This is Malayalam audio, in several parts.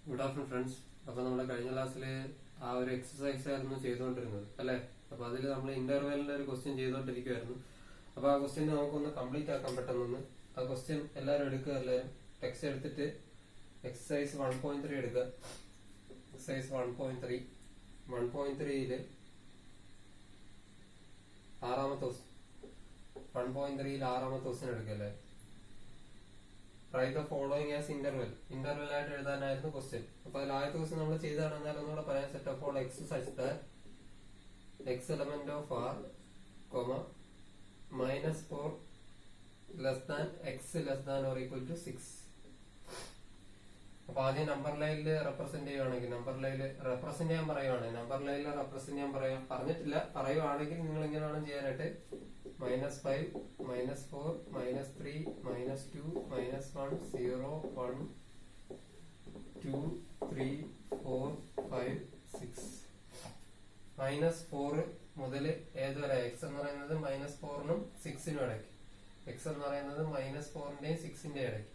Good afternoon friends. അപ്പൊ നമ്മുടെ കഴിഞ്ഞ ക്ലാസ്സിൽ ആ ഒരു എക്സസൈസ് ആയിരുന്നു ചെയ്തുകൊണ്ടിരുന്നത് അല്ലെ. അപ്പൊ അതിൽ നമ്മൾ ഇന്റർവെല്ലിന്റെ ഒരു ക്വസ്റ്റ്യൻ ചെയ്തുകൊണ്ടിരിക്കുവായിരുന്നു. അപ്പൊ ആ ക്വസ്റ്റ്യൻ നമുക്കൊന്ന് കംപ്ലീറ്റ് ആക്കാൻ പെട്ടെന്ന്. ആ ക്വസ്റ്റ്യൻ എല്ലാവരും എടുക്കുക. എല്ലാവരും ടെക്സ്റ്റ് എടുത്തിട്ട് എക്സസൈസ് 1.3 എടുക്കുക. എക്സസൈസ് 1.3 1.3 ആറാമത്തെ ക്വസ്റ്റ്യൻ 1.3 ആറാമത്തെ ക്വസ്റ്റ്യൻ എടുക്കല്ലേ. Write the following as interval ആയിട്ട് എഴുതാനായിരുന്നു ക്വസ്റ്റ്യൻ. അപ്പൊ അതിൽ ആദ്യത്തെ ക്വസ്റ്റ്യൻ നമ്മൾ ചെയ്താണെന്നാൽ ഒന്നുകൂടെ പറയാൻ. Set of all X such that X element of R -4 less than x less than or equal to 6. അപ്പൊ ആദ്യം നമ്പർ ലൈനിൽ റെപ്രസെന്റ് ചെയ്യുവാണെങ്കിൽ നമ്പർ ലൈനിൽ റെപ്രസെന്റ് ചെയ്യാൻ പറയുവാണെങ്കിൽ നമ്പർ ലൈനിൽ റെപ്രസെന്റ് ചെയ്യാൻ പറഞ്ഞിട്ടില്ല. പറയുവാണെങ്കിൽ നിങ്ങൾ ഇങ്ങനെയാണ് ചെയ്യാനായിട്ട് -5 -4 -3 -2 -1 0 1 2 3 4 5 6. -4 മുതൽ ഏതുവരെ എക്സ് എന്ന് പറയുന്നത് -4നും 6നും ഇടയ്ക്ക്. എക്സ് എന്ന് പറയുന്നത് -4ന്റെയും 6ന്റെയും ഇടയ്ക്ക്.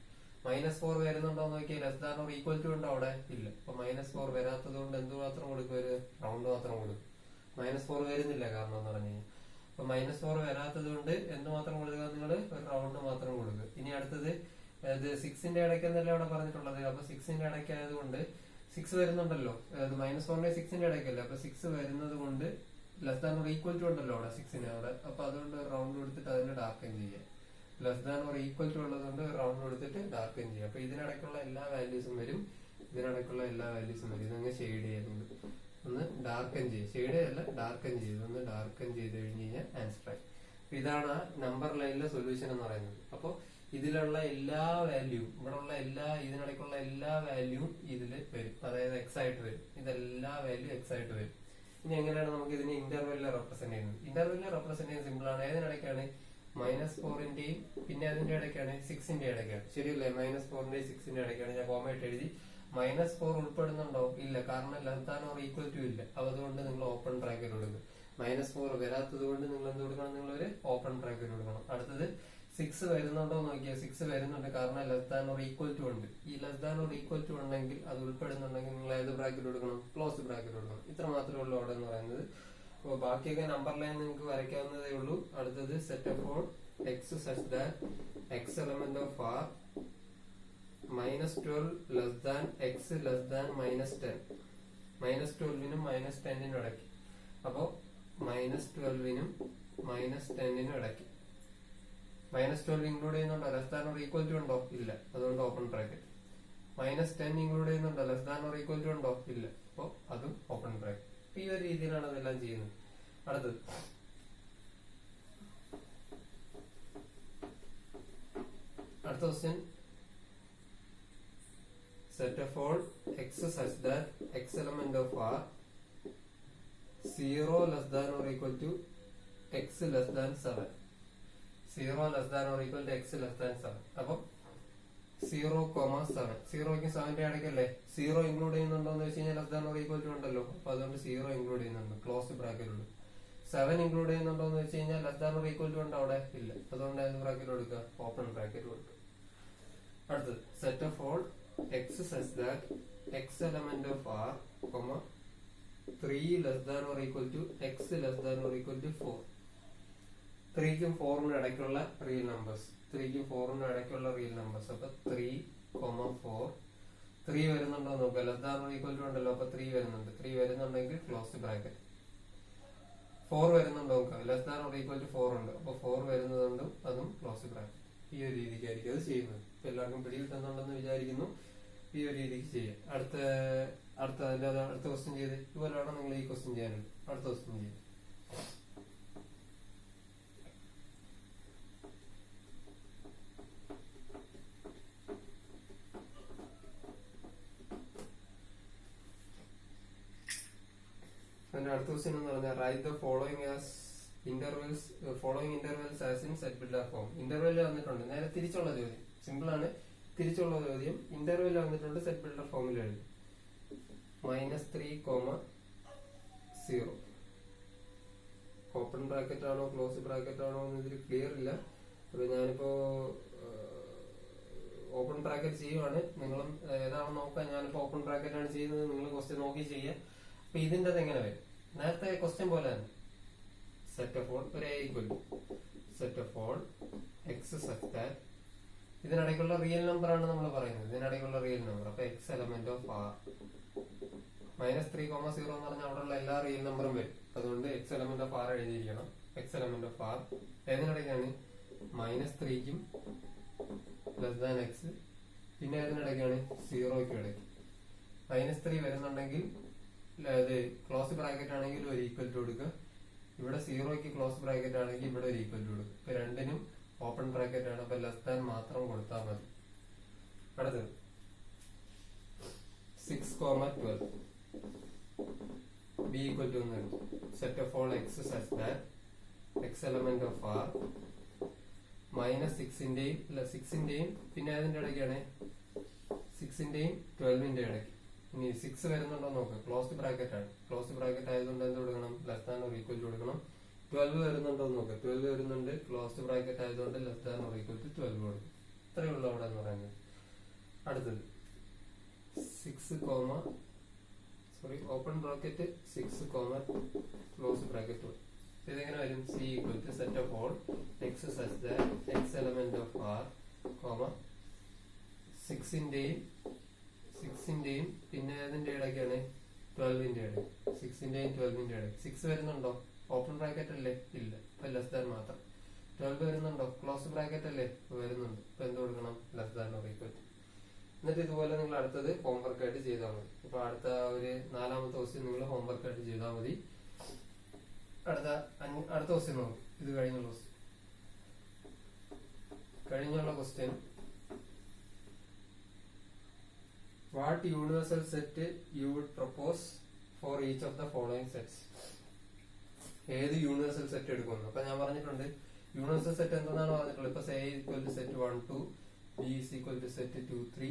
-4 വരുന്നുണ്ടോ നോക്കിയാൽ less than or equal to ഉണ്ടോ? അവിടെ ഇല്ല. അപ്പൊ -4 വരാത്തത് കൊണ്ട് എന്ത് മാത്രം കൊടുക്കും? ഒരു റൗണ്ട് മാത്രം കൊടുക്കും. -4 വരുന്നില്ല കാരണം എന്ന് പറഞ്ഞു കഴിഞ്ഞാൽ. അപ്പൊ -4 വരാത്തത് കൊണ്ട് എന്ത് മാത്രം കൊടുക്കുക? നിങ്ങൾ ഒരു റൗണ്ട് മാത്രം കൊടുക്കുക. ഇനി അടുത്തത് ഇത് 6ന്റെ ഇടയ്ക്ക് എന്നല്ലേ അവിടെ പറഞ്ഞിട്ടുള്ളത്. അപ്പൊ 6ന്റെ ഇടയ്ക്ക് ആയതുകൊണ്ട് 6 വരുന്നുണ്ടല്ലോ. -4ന്റെ 6ന്റെ ഇടയ്ക്കല്ലേ. അപ്പൊ 6 വരുന്നത് കൊണ്ട് less than or equal to ഉണ്ടല്ലോ അവിടെ 6ന് അവിടെ. അപ്പൊ അതുകൊണ്ട് റൗണ്ട് കൊടുത്തിട്ട് അതിനെ ഡാർക്കൻ ചെയ്യുക. Less than or equal to ഉള്ളതുകൊണ്ട് റൗണ്ട് കൊടുത്തിട്ട് ഡാർക്കൻ ചെയ്യുക. അപ്പൊ ഇതിനിടയ്ക്കുള്ള എല്ലാ വാല്യൂസും വരും. ഇതിനിടയ്ക്കുള്ള എല്ലാ വാല്യൂസും വരും. ഇതങ്ങ് ഷെയ്ഡ് ചെയ്യുന്നുണ്ട്. ഒന്ന് ഡാർക്കൻ ചെയ്യും. ഷെയ്ഡ് അല്ല, ഡാർക്കൻ ചെയ്ത് ഒന്ന് ഡാർക്കൻ ചെയ്ത് കഴിഞ്ഞ് കഴിഞ്ഞാൽ ആൻസർ ആയി. ഇതാണ് നമ്പർ ലൈനിലെ സൊല്യൂഷൻ എന്ന് പറയുന്നത്. അപ്പൊ ഇതിലുള്ള എല്ലാ വാല്യൂവും ഇവിടെയുള്ള ഇതിനിടയ്ക്കുള്ള എല്ലാ വാല്യൂവും ഇതിൽ വരും. അതായത് എക്സ് ആയിട്ട് വരും. ഇതെല്ലാ വാല്യൂ എക്സ് ആയിട്ട് വരും. ഇനി എങ്ങനെയാണ് നമുക്ക് ഇതിനെ ഇന്റർവെല്ലിൽ റെപ്രസെന്റ് ചെയ്യുന്നത്? ഇന്റർവെല്ലിൽ റെപ്രസെന്റ് ചെയ്യുന്നത് സിമ്പിൾ ആണ്. ഏതിനിടയ്ക്കാണ്? -4ന്റെയും പിന്നെ അതിന്റെ ഇടയ്ക്കാണ് 6ന്റെ ഇടയ്ക്കാണ്. ശരിയല്ലേ? -4ന്റെയും 6ന്റെ ഇടയ്ക്കാണ്. ഞാൻ കോമയായിട്ട് എഴുതി. -4 ഉൾപ്പെടുന്നുണ്ടോ? ഇല്ല. കാരണം less than or equal to ഇല്ല. അതുകൊണ്ട് നിങ്ങൾ ഓപ്പൺ ബ്രാക്കറ്റ് കൊടുക്കും. -4 വരാത്തത് കൊണ്ട് നിങ്ങൾ എന്ത് കൊടുക്കണം? നിങ്ങൾ ഒരു ഓപ്പൺ ബ്രാക്കറ്റ് കൊടുക്കണം. അടുത്തത് 6 വരുന്നുണ്ടോ നോക്കിയാൽ 6 വരുന്നുണ്ട്. കാരണം less than or equal to ഉണ്ട്. ഈ less than or equal to ഉണ്ടെങ്കിൽ അത് ഉൾപ്പെടുന്നുണ്ടെങ്കിൽ നിങ്ങൾ ഏത് ബ്രാക്കറ്റ് കൊടുക്കണം? ക്ലോസ് ബ്രാക്കറ്റ് കൊടുക്കണം. ഇത്ര മാത്രമേ ഉള്ളൂ അവിടെ എന്ന് പറയുന്നത്. അപ്പൊ ബാക്കിയൊക്കെ നമ്പർ ലൈൻ നിങ്ങൾക്ക് വരയ്ക്കാവുന്നതേ ഉള്ളൂ. അടുത്തത് set of all X such that X element of R -12 less than x less than -10. -12നും -10നും ഇടയ്ക്ക്. അപ്പോ -12നും -10നും ഇടയ്ക്ക്. -12 ഇൻക്ലൂഡ് ചെയ്യുന്നുണ്ടോ? Less than or equal to ഉണ്ടോ? ഇല്ല. അതുകൊണ്ട് ഓപ്പൺ ബ്രാക്കറ്റ്. -10 ഇൻക്ലൂഡ് ചെയ്യുന്നുണ്ടോ? Less than or equal to ഉണ്ടോ? ഇല്ല. അപ്പോ അതും ഓപ്പൺ ബ്രാക്കറ്റ്. ഈ ഒരു രീതിയിലാണ് അതെല്ലാം ചെയ്യുന്നത്. അടുത്തത് അടുത്ത question set of all X such that X element of R 0 less than or equal to x less than 7. 0 less than or equal to x less than 7. അപ്പൊ 0,7 0ക്കും 7ന്റെ ഇടയ്ക്കല്ലേ. 0 ഇൻക്ലൂഡ് ചെയ്യുന്നുണ്ടോ എന്ന് വെച്ച് കഴിഞ്ഞാൽ less than or equal to ഉണ്ടല്ലോ. അപ്പൊ അതുകൊണ്ട് 0 ഇൻക്ലൂഡ് ചെയ്യുന്നുണ്ട്. ക്ലോസ് ബ്രാക്കറ്റ് ഉണ്ട്. 7 ഇൻക്ലൂഡ് ചെയ്യുന്നുണ്ടോ എന്ന് വെച്ച് കഴിഞ്ഞാൽ less than or equal to ഉണ്ടോ? അവിടെ ഇല്ല. അതുകൊണ്ട് ഏത് ബ്രാക്കറ്റ് കൊടുക്കുക? ഓപ്പൺ ബ്രാക്കറ്റ് കൊടുക്കുക. അടുത്തത് set of all X such that X element of R 3 less than or equal to x less than or equal to 4. 3ക്കും 4നും ഇടയ്ക്കുള്ള റിയൽ നമ്പേഴ്സ്. 3ക്കും 4നും ഇടയ്ക്കുള്ള റിയൽ നമ്പേഴ്സ്. അപ്പൊ 3, 4 3 വരുന്നുണ്ടോ നോക്കുക. Less than or equal to ഉണ്ടല്ലോ. അപ്പൊ 3 വരുന്നുണ്ട്. 3 വരുന്നുണ്ടെങ്കിൽ ക്ലോസ് ബ്രാക്കറ്റ്. 4 വരുന്നുണ്ടോ നോക്കുക. Less than or equal to 4 ഉണ്ട്. അപ്പൊ 4 വരുന്നതുകൊണ്ടും അതും ക്ലോസ് ബ്രാക്കറ്റ്. ഈ ഒരു രീതിക്കായിരിക്കും അത് ചെയ്യുന്നത്. ഇപ്പൊ എല്ലാവർക്കും പിടികിട്ടുന്നുണ്ടെന്ന് വിചാരിക്കുന്നു. ഈ ഒരു രീതിക്ക് ചെയ്യാം. അതിന്റെ അടുത്ത ക്വസ്റ്റ്യൻ ചെയ്ത് ഇതുപോലെ വേണം നിങ്ങൾ ഈ ക്വസ്റ്റ്യൻ ചെയ്യാനുണ്ട്. അടുത്ത ക്വസ്റ്റ്യൻ ചെയ്ത് അതിന്റെ അടുത്ത ക്വസ്റ്റ്യൻ എന്ന് പറഞ്ഞാൽ write the following as intervals as in set builder form. Interval വന്നിട്ടുണ്ട്. നേരെ തിരിച്ചുള്ള ചോദ്യം. സിമ്പിൾ ആണ്. തിരിച്ചുള്ള ചോദ്യം ഇന്റർവെൽ വന്നിട്ടുണ്ട്. സെറ്റ് ബിൽഡർ ഫോമിൽ എഴുതി. -3, 0 ഓപ്പൺ ബ്രാക്കറ്റ് ആണോ ക്ലോസ് ബ്രാക്കറ്റ് ആണോ എന്ന് ഇതിൽ ക്ലിയർ ഇല്ല. അപ്പൊ ഞാനിപ്പോ ഓപ്പൺ ബ്രാക്കറ്റ് ചെയ്യുവാണ്. നിങ്ങളും ഏതാണെന്ന് നോക്കാൻ, ഞാനിപ്പോ ഓപ്പൺ ബ്രാക്കറ്റ് ആണ് ചെയ്യുന്നത്. നിങ്ങൾ ക്വസ്റ്റ്യൻ നോക്കി ചെയ്യുക. അപ്പൊ ഇതിന്റെ എങ്ങനെ വരും? നേരത്തെ ക്വസ്റ്റ്യൻ പോലെ തന്നെ സെറ്റ് ഓഫ് ഓൾ ഒരു A equal to set of all X such that, ഇതിനിടയ്ക്കുള്ള റിയൽ നമ്പർ ആണ് നമ്മൾ പറയുന്നത്, ഇതിനിടയ്ക്കുള്ള റിയൽ നമ്പർ. അപ്പൊ എക്സ് എലമെന്റ് ഓഫ് ആർ -3,0 എന്ന് പറഞ്ഞാൽ അവിടെയുള്ള എല്ലാ റിയൽ നമ്പറും വരും. അതുകൊണ്ട് എക്സ് എലമെന്റ് ഓഫ് ആർ എഴുതിയിരിക്കണം. എക്സ് എലമെന്റ് ഓഫ് ആർ ഏതിനിടയ്ക്കാണ്? -3ക്കും എക്സ്, പിന്നെ ഏതിനിടയ്ക്കാണ്? 0ക്കും ഇടയ്ക്ക്. -3 വരുന്നുണ്ടെങ്കിൽ അത് ക്ലോസ് ബ്രാക്കറ്റ് ആണെങ്കിൽ ഒരു ഈക്വൽ ടു കൊടുക്കുക. ഇവിടെ 0ക്ക് ക്ലോസ് ബ്രാക്കറ്റ് ആണെങ്കിൽ ഇവിടെ ഒരു ഈക്വൽ ടു കൊടുക്കുക. ഇപ്പൊ രണ്ടിനും ഓപ്പൺ ബ്രാക്കറ്റ് ആണ്. അപ്പൊ ലെസ് ദാൻ മാത്രം കൊടുത്താൽ മതി. അടുത്തത് 6,12 b equal to set of all x such that x element of r -6ന്റെയും പിന്നെ അതിന്റെ ഇടയ്ക്കാണ് 6ന്റെയും 12ന്റെ ഇടയ്ക്ക്. ഇനി 6 വരുന്നുണ്ടോ നോക്കുക. ക്ലോസ്ഡ് ബ്രാക്കറ്റ് ആണ്. ക്ലോസ്ഡ് ബ്രാക്കറ്റ് ആയതുകൊണ്ട് എന്ത് കൊടുക്കണം? Less than or equal to കൊടുക്കണം. 12 വരുന്നുണ്ടോ നോക്കുക. 12 വരുന്നുണ്ട്. ക്ലോസ്ഡ് ബ്രാക്കറ്റ് ആയതുകൊണ്ട് less than or equal to 12 കൊടുക്കും. ഇത്രയേ ഉള്ളൂ അവിടെ എന്ന് പറയുന്നത്. അടുത്തത് 6, ഓപ്പൺ ബ്രാക്കറ്റ് 6, ക്ലോസ് ബ്രാക്കറ്റ്. ഇതെങ്ങനെ വരും? C equal to set of all X such that X element of R, 6ന്റെയും പിന്നെ അതിന്റെ ഇടയ്ക്കാണ് 12ന്റെ ഇടയ്ക്ക്. 6ന്റെയും 12ന്റെ ഇടയ്ക്ക് 6 വരുന്നുണ്ടോ? ഓപ്പൺ ബ്രാക്കറ്റ് അല്ലേ? ഇല്ല. ഇപ്പൊ ലെസ് ദാൻ മാത്രം. 12 വരുന്നുണ്ടോ? ക്ലോസ് ബ്രാക്കറ്റ് അല്ലേ? വരുന്നുണ്ട്. ഇപ്പൊ എന്ത് കൊടുക്കണം? Less than or equal to. എന്നിട്ട് ഇതുപോലെ നിങ്ങൾ അടുത്തത് ഹോംവർക്ക് ആയിട്ട് ചെയ്താൽ മതി. ഇപ്പൊ അടുത്ത ഒരു 4ാമത്തെ ക്വസ്റ്റ്യൻ നിങ്ങൾ ഹോംവർക്ക് ആയിട്ട് ചെയ്താൽ മതി. അടുത്ത ക്വസ്റ്റ്യൻ നോക്കും. ഇത് കഴിഞ്ഞുള്ള question what universal set you would propose for each of the following sets. ഏത് യൂണിവേഴ്സൽ സെറ്റ് എടുക്കുന്നു? അപ്പൊ ഞാൻ പറഞ്ഞിട്ടുണ്ട് യൂണിവേഴ്സൽ സെറ്റ് എന്തെന്നാണ് പറഞ്ഞിട്ടുള്ളത്. ഇപ്പൊ A equal to set 1, 2, B is equal to set 2, 3,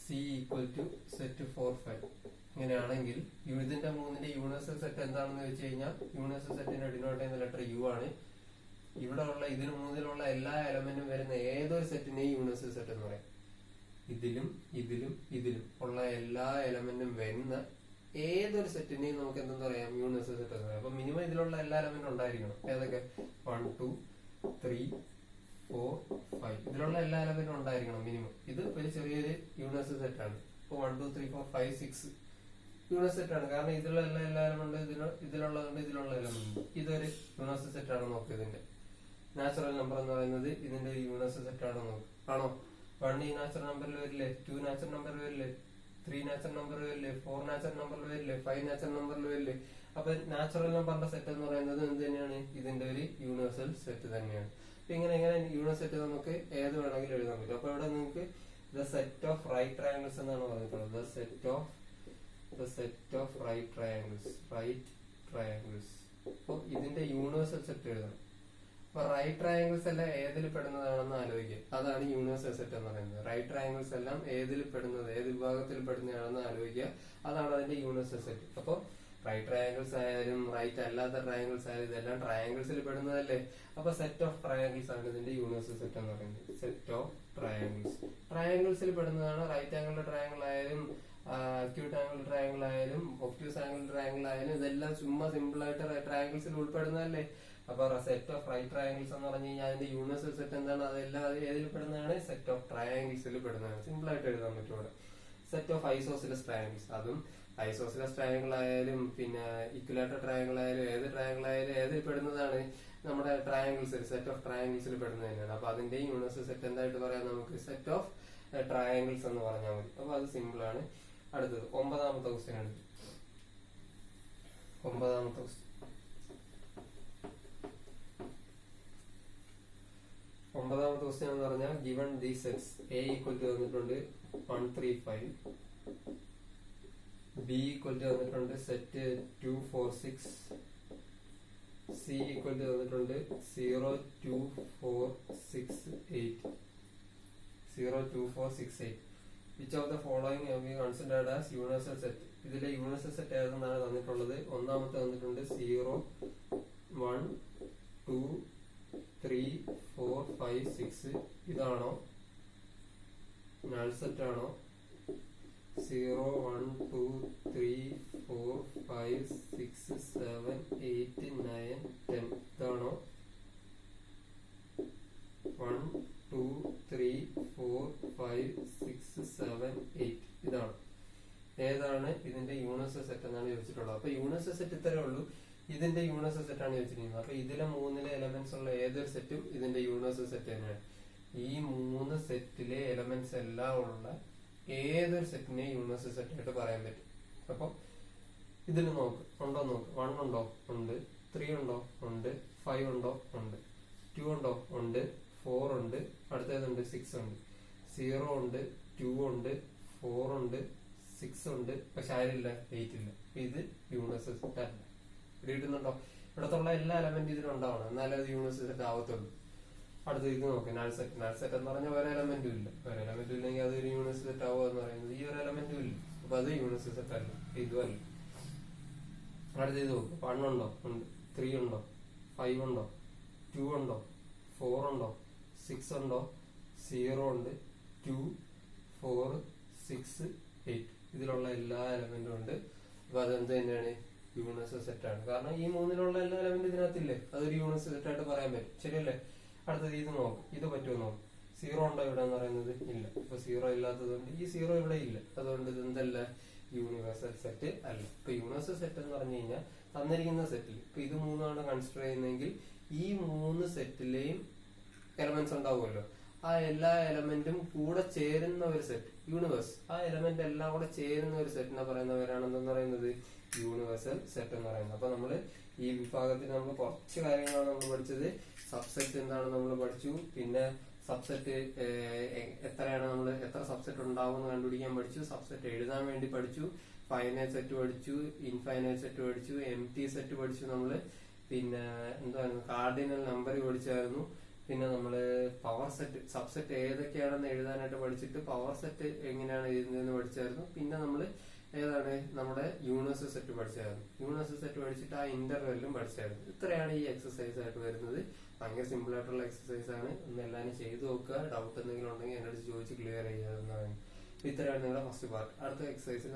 C equal to set 4, 5. ഇങ്ങനെയാണെങ്കിൽ ഇതിന്റെ 3ന്റെ യൂണിവേഴ്സൽ സെറ്റ് എന്താണെന്ന് വെച്ച് കഴിഞ്ഞാൽ യൂണിവേഴ്സൽ സെറ്റിനെ ഡിനോട്ട് ചെയ്യുന്ന ലെറ്റർ യു ആണ്. ഇവിടെ ഉള്ള ഇതിന് 3ലുള്ള എല്ലാ എലമെന്റും വരുന്ന ഏതൊരു സെറ്റിനെയും യൂണിവേഴ്സൽ സെറ്റ് എന്ന് പറയും. ഇതിലും ഉള്ള എല്ലാ എലമെന്റും വരുന്ന ഏതൊരു സെറ്റിനെയും നമുക്ക് എന്തെന്ന് പറയാം? യൂണിവേഴ്സൽ സെറ്റ് എന്ന് പറയാം. അപ്പൊ മിനിമം ഇതിലുള്ള എല്ലാ എലമെന്റും ഉണ്ടായിരിക്കണം. ഏതൊക്കെ? 1, 2, 3, 4, 5 ഇതിലുള്ള എല്ലാ എലമെന്റും ഉണ്ടായിരിക്കണം മിനിമം. ഇത് ഒരു ചെറിയൊരു യൂണിവേഴ്സൽ സെറ്റ് ആണ്. ഇപ്പൊ 1, 2, 3, 4, 5, 6 യൂണിവേഴ്സൽ സെറ്റ് ആണ്. കാരണം ഇതിലുള്ള എല്ലാ എലമെന്റ് ഇതിലുള്ളതുകൊണ്ട് ഇതിലുള്ള എലമെന്റ് ഇതൊരു യൂണിവേഴ്സൽ സെറ്റ് ആണ്. നോക്ക്, ഇതിന്റെ നാച്ചുറൽ നമ്പർ എന്ന് പറയുന്നത് ഇതിന്റെ യൂണിവേഴ്സൽ സെറ്റ് ആണോ നോക്ക്. ആണോ? 1 ഈ നാച്ചുറൽ നമ്പറിൽ വരില്ലേ? 2 നാച്ചുറൽ നമ്പറിൽ വരില്ലേ? 3 നാച്ചുറൽ നമ്പറിൽ വരില്ലേ? 4 നാച്ചുറൽ നമ്പറിൽ വരില്ലേ? 5 നാച്ചുറൽ നമ്പറിൽ വരില്ലേ? അപ്പൊ നാച്ചുറൽ നമ്പറിന്റെ സെറ്റ് എന്ന് പറയുന്നത് എന്ത് തന്നെയാണ്? ഇതിന്റെ ഒരു യൂണിവേഴ്സൽ സെറ്റ് തന്നെയാണ്. അപ്പൊ ഇങ്ങനെ യൂണിവേഴ്സൽ സെറ്റ് നമുക്ക് ഏത് വേണമെങ്കിലും എഴുതാൻ പറ്റും. അപ്പൊ ഇവിടെ നിങ്ങൾക്ക് the set of right triangles എന്നാണ് പറഞ്ഞിട്ടുള്ളത്. The set of right triangles. അപ്പൊ ഇതിന്റെ യൂണിവേഴ്സൽ സെറ്റ് എഴുതണം. അപ്പൊ റൈറ്റ് ട്രയാങ്കിൾസ് എല്ലാം ഏതിൽ പെടുന്നതാണെന്ന് ആലോചിക്കുക. അതാണ് യൂണിവേഴ്സൽ സെറ്റ് എന്ന് പറയുന്നത്. റൈറ്റ് ട്രയാങ്കിൾസ് എല്ലാം ഏതിൽ പെടുന്നത്, ഏത് വിഭാഗത്തിൽ പെടുന്നതാണെന്ന് ആലോചിക്കുക. അതാണ് അതിന്റെ യൂണിവേഴ്സൽ സെറ്റ്. അപ്പൊ റൈറ്റ് ട്രയാങ്കിൾസ് ആയാലും റൈറ്റ് അല്ലാത്ത ട്രയാങ്കിൾസ് ആയാലും ഇതെല്ലാം ട്രയാങ്കിൾസിൽ പെടുന്നതല്ലേ. അപ്പൊ സെറ്റ് ഓഫ് ട്രയാങ്കിൾസ് ആണ് ഇതിന്റെ യൂണിവേഴ്സൽ സെറ്റ് എന്ന് പറയുന്നത്. സെറ്റ് ഓഫ് ട്രയാങ്കിൾസിൽ പെടുന്നതാണ്. റൈറ്റ് ആംഗിൾ ട്രയാങ്കിൾ ആയാലും അക്യൂട്ട് ആംഗിൾ ട്രയാങ്കിൾ ആയാലും ഒബ്റ്റ്യൂസ് ആംഗിൾ ട്രയാങ്കിൾ ആയാലും ഇതെല്ലാം ചുമ്മാ സിമ്പിൾ ആയിട്ട് ട്രയാങ്കിൾസിൽ ഉൾപ്പെടുന്നതല്ലേ. അപ്പൊ സെറ്റ് ഓഫ് റൈറ്റ് ട്രയാങ്കിൾസ് എന്ന് പറഞ്ഞു കഴിഞ്ഞാൽ അതിന്റെ യൂണിവേഴ്സൽ സെറ്റ് എന്താണ്? അതെല്ലാം ഏതിൽ പെടുന്നതാണ്? സെറ്റ് ഓഫ് ട്രയാങ്കിൾസിൽ പെടുന്നതാണ്. സിമ്പിൾ ആയിട്ട് എഴുതാൻ പറ്റും ഇവിടെ. സെറ്റ് ഓഫ് ഐസോസിലസ് ട്രയാങ്കിൾസ്, അതും ഐസോസിലസ് ട്രയാങ്കിൾ ആയാലും പിന്നെ ഇക്വലാറ്റർ ട്രയാങ്കിൾ ആയാലും ഏത് ട്രയാങ്കിൾ ആയാലും ഏതിൽ പെടുന്നതാണ്? നമ്മുടെ ട്രയാങ്കിൾസിൽ, സെറ്റ് ഓഫ് ട്രയാങ്കിൾസിൽ പെടുന്നത് തന്നെയാണ്. അപ്പൊ അതിന്റെ യൂണിവേഴ്സൽ സെറ്റ് എന്തായിട്ട് പറയാം? നമുക്ക് സെറ്റ് ഓഫ് ട്രയാങ്കിൾസ് എന്ന് പറഞ്ഞാൽ മതി. അപ്പൊ അത് സിമ്പിൾ ആണ്. അടുത്തത് 9ാമത്തെ ക്വസ്റ്റ്യൻ എടുത്തു. 9ാമത്തെ ക്വസ്റ്റ്യൻ എന്ന് പറഞ്ഞാൽ given the sets A equal to വന്നിട്ടുണ്ട് 1, 3, 5, ബി ഈക്വൽ ടു വന്നിട്ടുണ്ട് സെറ്റ് 2, 4, 6, സി ഈക്വൽ ടു വന്നിട്ടുണ്ട് 0, 2, 4, 6, 8. 0, 2, 4, 6, 8. Which of the following have we considered as universal set? ഇതിലെ യൂണിവേഴ്സൽ സെറ്റ് ഏതെന്നാണ് തന്നിട്ടുള്ളത്. ഒന്നാമത്തെ വന്നിട്ടുണ്ട് 0, 1, 2, 3, 4, 5, 6. ഇതാണോ? നൾ സെറ്റ് ആണോ 0 1 2 3 4 5 6 7 8 9 10 ഇതാണോ 1 2 3 4 5 6 7 8 ഇതാണ്. ഏതാണ് ഇതിന്റെ യൂണിവേഴ്സൽ സെറ്റ് എന്നാണ് ചോദിച്ചിട്ടുള്ളത്. അപ്പൊ യൂണിവേഴ്സൽ സെറ്റ് ഇത്രേ ഉള്ളൂ. ഇതിന്റെ യൂണിവേഴ്സൽ സെറ്റ് ആണ് ചോദിച്ചിരിക്കുന്നത്. അപ്പൊ ഇതിലെ മൂന്നിലെ എലമെന്റ്സ് ഉള്ള ഏതൊരു സെറ്റും ഇതിന്റെ യൂണിവേഴ്സൽ സെറ്റ് തന്നെയാണ്. ഈ മൂന്ന് സെറ്റിലെ എലമെന്റ്സ് എല്ലാം ഉള്ള ഏതൊരു സെറ്റിനെ യൂണിവേഴ്സൽ സെറ്റ് ആയിട്ട് പറയാൻ പറ്റും. അപ്പൊ ഇതിൽ നോക്ക്, ഉണ്ടോ നോക്ക്. 1 ഉണ്ടോ? ഉണ്ട്. 3 ഉണ്ടോ? ഉണ്ട്. 5 ഉണ്ടോ? ഉണ്ട്. 2 ഉണ്ടോ? ഉണ്ട്. 4 ഉണ്ട്. അടുത്തതുണ്ട് 6 ഉണ്ട്. 0 ഉണ്ട്. 2 ഉണ്ട്. 4 ഉണ്ട്. 6 ഉണ്ട്. പക്ഷെ ആരില്ല? 8 ഇല്ല. ഇത് യൂണിവേഴ്സൽ സെറ്റ് അല്ല. ഇവിടെ കിട്ടുന്നുണ്ടോ? ഇവിടത്തുള്ള എല്ലാ എലമെന്റ് ഇതിലുണ്ടാവണം, എന്നാലേ അത് യൂണിവേഴ്സൽ സെറ്റ് ആവത്തുള്ളൂ. അടുത്ത ഇത് നോക്ക്, നൾ സെറ്റ്. നൾ സെറ്റ് എന്ന് പറഞ്ഞാൽ ഒരു എലമെന്റും ഇല്ല. ഒരു എലമെന്റും ഇല്ലെങ്കിൽ അത് ഒരു യൂണിവേഴ്സൽ സെറ്റ് ആവുക എന്ന് പറയുന്നത് ഈ ഒരു എലമെന്റും ഇല്ല. അപ്പൊ അത് യൂണിവേഴ്സൽ സെറ്റ് അല്ല, ഇതും അല്ല. അടുത്ത ഇത് നോക്ക്. 1 ഉണ്ടോ? ഉണ്ട്. 3 ഉണ്ടോ? 5 ഉണ്ടോ? 2 ഉണ്ടോ? 4 ഉണ്ടോ? 6 ഉണ്ടോ? 0 ഉണ്ട്. 2 4 6 8 ഇതിലുള്ള എല്ലാ എലമെന്റും ഉണ്ട്. അപ്പൊ അതെന്ത് തന്നെയാണ്? യൂണിവേഴ്സൽ സെറ്റ് ആണ്. കാരണം ഈ മൂന്നിലുള്ള എല്ലാ എലമെന്റ് ഇതിനകത്തില്ലേ, അതൊരു യൂണിവേഴ്സൽ സെറ്റ് ആയിട്ട് പറയാൻ പറ്റും. ശരിയല്ലേ? അടുത്തത് ഇത് നോക്കും. ഇത് പറ്റുമോ നോക്കും. 0 ഉണ്ടോ ഇവിടെ എന്ന് പറയുന്നത്? ഇല്ല. അപ്പൊ 0 ഇല്ലാത്തതുകൊണ്ട് ഈ 0 ഇവിടെ ഇല്ല. അതുകൊണ്ട് ഇത് എന്തല്ല? യൂണിവേഴ്സൽ സെറ്റ് അല്ല. ഇപ്പൊ യൂണിവേഴ്സൽ സെറ്റ് എന്ന് പറഞ്ഞു കഴിഞ്ഞാൽ തന്നിരിക്കുന്ന സെറ്റിൽ ഇപ്പൊ ഇത് മൂന്നാണ് കൺസിഡർ ചെയ്യുന്നതെങ്കിൽ ഈ മൂന്ന് സെറ്റിലെയും എലമെന്റ്സ് ഉണ്ടാവുമല്ലോ. ആ എല്ലാ എലമെന്റും കൂടെ ചേരുന്ന ഒരു സെറ്റ്, യൂണിവേഴ്സ്. ആ എലമെന്റ് എല്ലാം കൂടെ ചേരുന്ന ഒരു സെറ്റിനെ പറയുന്നവരാണ് എന്തെന്ന് പറയുന്നത്? യൂണിവേഴ്സൽ സെറ്റ് എന്ന് പറയുന്നത്. അപ്പൊ നമ്മള് ഈ വിഭാഗത്തിൽ നമ്മൾ കുറച്ച് കാര്യങ്ങളാണ് നമ്മൾ പഠിച്ചത്. സബ്സെറ്റ് എന്താണ് നമ്മൾ പഠിച്ചു. പിന്നെ സബ്സെറ്റ് എത്രയാണ്, നമ്മൾ എത്ര സബ്സെറ്റ് ഉണ്ടാവും എന്ന് കണ്ടുപിടിക്കാൻ പഠിച്ചു. സബ്സെറ്റ് എഴുതാൻ വേണ്ടി പഠിച്ചു. ഫൈനൈറ്റ് സെറ്റ് പഠിച്ചു. ഇൻഫൈനൈറ്റ് സെറ്റ് പഠിച്ചു. എംപ്റ്റി സെറ്റ് പഠിച്ചു നമ്മള്. പിന്നെ എന്തായിരുന്നു, കാർഡിനൽ നമ്പർ പഠിച്ചായിരുന്നു. പിന്നെ നമ്മള് പവർ സെറ്റ്, സബ്സെറ്റ് ഏതൊക്കെയാണെന്ന് എഴുതാനായിട്ട് പഠിച്ചിട്ട് പവർ സെറ്റ് എങ്ങനെയാണ് എഴുതുന്നതെന്ന് പഠിച്ചായിരുന്നു. പിന്നെ നമ്മള് ഏതാണ്, നമ്മുടെ യൂണിവേഴ്സൽ സെറ്റ് പഠിച്ചായിരുന്നു. യൂണിവേഴ്സൽ സെറ്റ് പഠിച്ചിട്ട് ആ ഇന്റർവെല്ലും പഠിച്ചായിരുന്നു. ഇത്രയാണ് ഈ എക്സസൈസ് ആയിട്ട് വരുന്നത്. ഭയങ്കര സിമ്പിൾ ആയിട്ടുള്ള എക്സസൈസ് ആണ്. ഒന്ന് എല്ലാവരും ചെയ്തു നോക്കുക. ഡൗട്ട് എന്തെങ്കിലും ഉണ്ടെങ്കിൽ എന്റെ അടുത്ത് ചോദിച്ച് ക്ലിയർ ചെയ്യാവുന്നതാണ്. ഇത്രയാണ് നിങ്ങളുടെ ഫസ്റ്റ് പാർട്ട്. അടുത്ത എക്സസൈസ്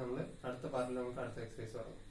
അടുത്ത പാർട്ടിൽ നമുക്ക് അടുത്ത എക്സസൈസ് തുടങ്ങും.